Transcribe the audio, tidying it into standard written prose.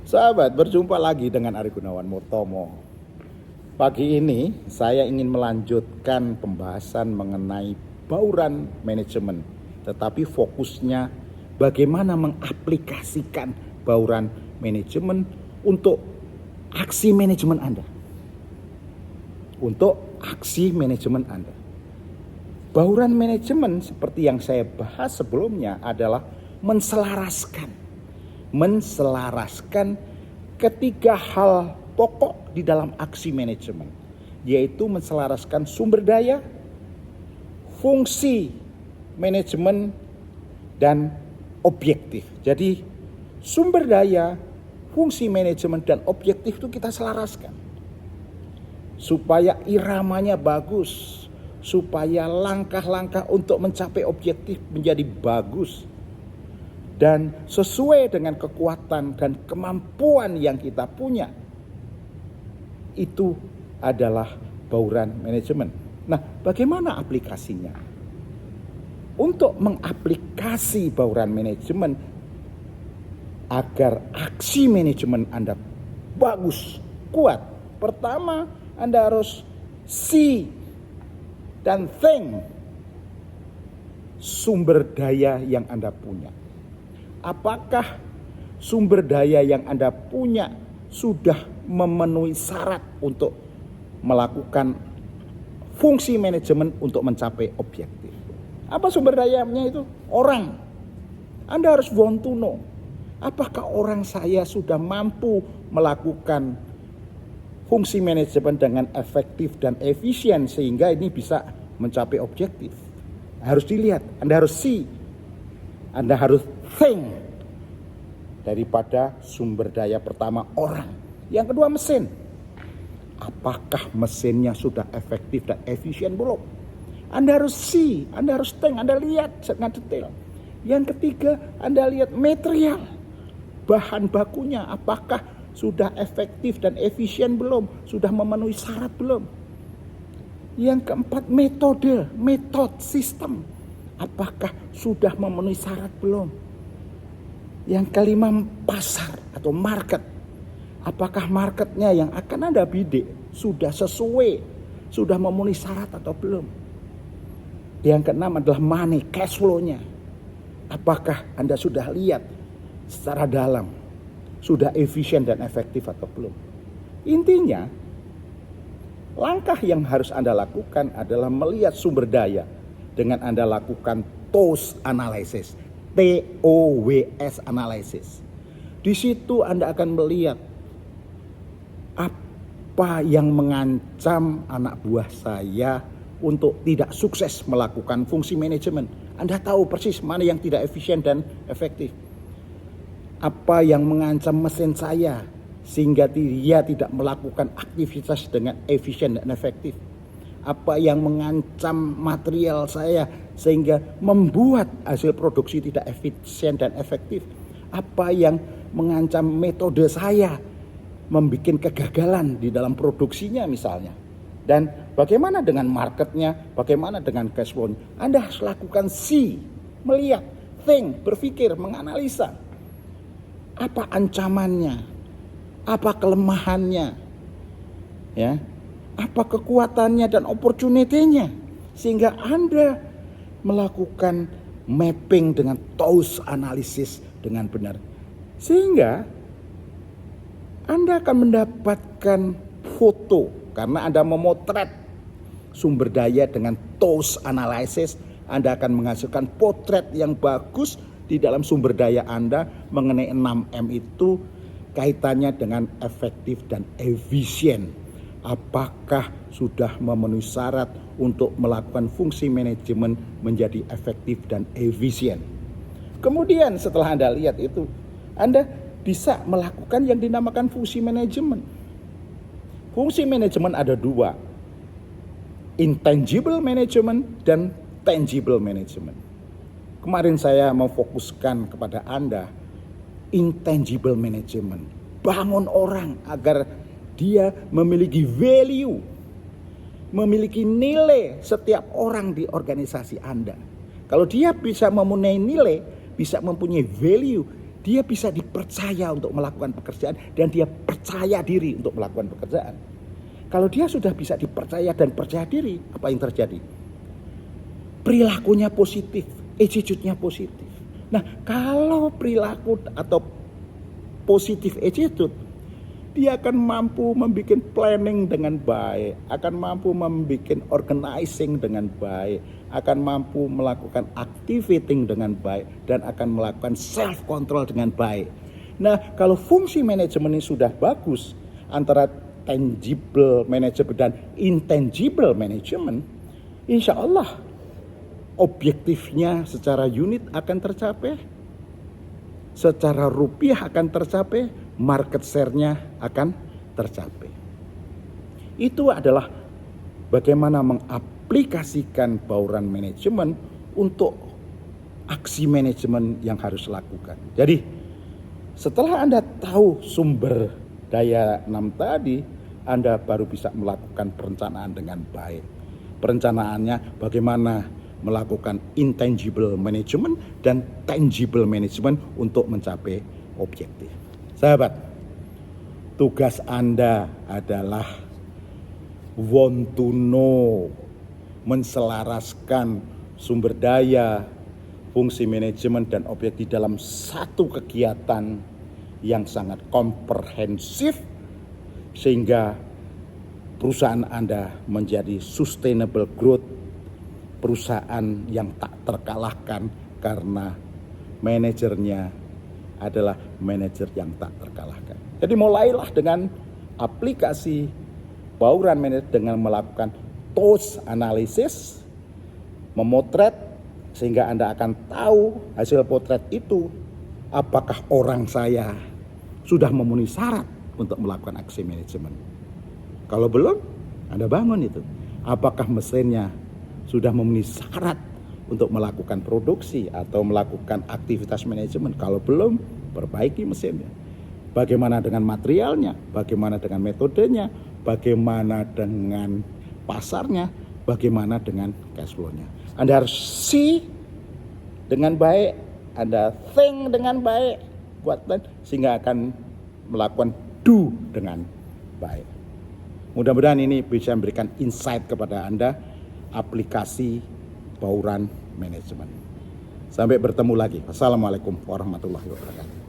Sahabat, berjumpa lagi dengan Ari Gunawan Murtomo. Pagi ini saya ingin melanjutkan pembahasan mengenai bauran manajemen, tetapi fokusnya bagaimana mengaplikasikan bauran manajemen untuk aksi manajemen Anda. Bauran manajemen seperti yang saya bahas sebelumnya adalah menselaraskan ketiga hal pokok di dalam aksi manajemen, yaitu menselaraskan sumber daya, fungsi manajemen, dan objektif. Jadi sumber daya, fungsi manajemen, dan objektif itu kita selaraskan supaya iramanya bagus, supaya langkah-langkah untuk mencapai objektif menjadi bagus dan sesuai dengan kekuatan dan kemampuan yang kita punya. Itu adalah bauran manajemen. Nah, bagaimana aplikasinya? Untuk mengaplikasi bauran manajemen agar aksi manajemen Anda bagus, kuat, pertama Anda harus see dan think sumber daya yang Anda punya. Apakah sumber daya yang Anda punya sudah memenuhi syarat untuk melakukan fungsi manajemen untuk mencapai objektif? Apa sumber dayanya itu? Orang. Anda harus want to know. Apakah orang saya sudah mampu melakukan fungsi manajemen dengan efektif dan efisien sehingga ini bisa mencapai objektif? Harus dilihat, Anda harus see, Anda harus think. Daripada sumber daya pertama orang. Yang kedua mesin. Apakah mesinnya sudah efektif dan efisien belum? Anda harus see, Anda harus think, Anda lihat sangat detail. Yang ketiga, Anda lihat material, bahan bakunya, apakah sudah efektif dan efisien belum? Sudah memenuhi syarat belum? Yang keempat, metode, sistem. Apakah sudah memenuhi syarat belum? Yang kelima, pasar atau market. Apakah marketnya yang akan Anda bidik sudah sesuai, sudah memenuhi syarat atau belum? Yang keenam adalah money, cash flow-nya. Apakah Anda sudah lihat secara dalam, sudah efisien dan efektif atau belum? Intinya, langkah yang harus Anda lakukan adalah melihat sumber daya dengan Anda lakukan TOWS analysis. TOWS analysis. Di situ Anda akan melihat apa yang mengancam anak buah saya untuk tidak sukses melakukan fungsi manajemen. Anda tahu persis mana yang tidak efisien dan efektif. Apa yang mengancam mesin saya sehingga dia tidak melakukan aktivitas dengan efisien dan efektif. Apa yang mengancam material saya sehingga membuat hasil produksi tidak efisien dan efektif. Apa yang mengancam metode saya membuat kegagalan di dalam produksinya misalnya. Dan bagaimana dengan marketnya, bagaimana dengan cash flow. Anda harus lakukan see, melihat, think, berpikir, menganalisa. Apa ancamannya? Apa kelemahannya? Ya. Apa kekuatannya dan opportunity-nya, sehingga Anda melakukan mapping dengan TOWS analisis dengan benar, sehingga Anda akan mendapatkan foto karena Anda memotret sumber daya dengan TOWS analisis. Anda akan menghasilkan potret yang bagus di dalam sumber daya Anda mengenai 6M itu, kaitannya dengan efektif dan efisien. Apakah sudah memenuhi syarat untuk melakukan fungsi manajemen menjadi efektif dan efisien? Kemudian setelah Anda lihat itu, Anda bisa melakukan yang dinamakan fungsi manajemen. Fungsi manajemen ada dua, intangible management dan tangible management. Kemarin saya memfokuskan kepada Anda intangible management. Bangun orang agar dia memiliki value, memiliki nilai setiap orang di organisasi Anda. Kalau dia bisa mempunyai nilai, bisa mempunyai value, dia bisa dipercaya untuk melakukan pekerjaan dan dia percaya diri untuk melakukan pekerjaan. Kalau dia sudah bisa dipercaya dan percaya diri, apa yang terjadi? Perilakunya positif, attitude-nya positif. Nah, kalau perilaku atau positif attitude, dia akan mampu membuat planning dengan baik, akan mampu membuat organizing dengan baik, akan mampu melakukan activating dengan baik, dan akan melakukan self control dengan baik. Nah, kalau fungsi manajemen ini sudah bagus antara tangible management dan intangible management, insya Allah objektifnya secara unit akan tercapai, secara rupiah akan tercapai, market share-nya akan tercapai. Itu adalah bagaimana mengaplikasikan bauran manajemen untuk aksi manajemen yang harus lakukan. Jadi setelah Anda tahu sumber daya 6 tadi, Anda baru bisa melakukan perencanaan dengan baik. Perencanaannya bagaimana melakukan intangible management dan tangible management untuk mencapai objektif. Sahabat, tugas Anda adalah want to know, menselaraskan sumber daya, fungsi manajemen dan objektif dalam satu kegiatan yang sangat komprehensif sehingga perusahaan Anda menjadi sustainable growth, perusahaan yang tak terkalahkan karena manajernya adalah manajer yang tak terkalahkan. Jadi mulailah dengan aplikasi bauran manajer dengan melakukan TOS analisis, memotret sehingga Anda akan tahu hasil potret itu apakah orang saya sudah memenuhi syarat untuk melakukan aksi manajemen. Kalau belum, Anda bangun itu. Apakah mesinnya sudah memenuhi syarat untuk melakukan produksi atau melakukan aktivitas manajemen? Kalau belum, perbaiki mesinnya. Bagaimana dengan materialnya? Bagaimana dengan metodenya? Bagaimana dengan pasarnya? Bagaimana dengan cash flow-nya? Anda harus see dengan baik, Anda think dengan baik, kuatkan sehingga akan melakukan do dengan baik. Mudah-mudahan ini bisa memberikan insight kepada Anda aplikasi bauran manajemen. Sampai bertemu lagi. Wassalamualaikum warahmatullahi wabarakatuh.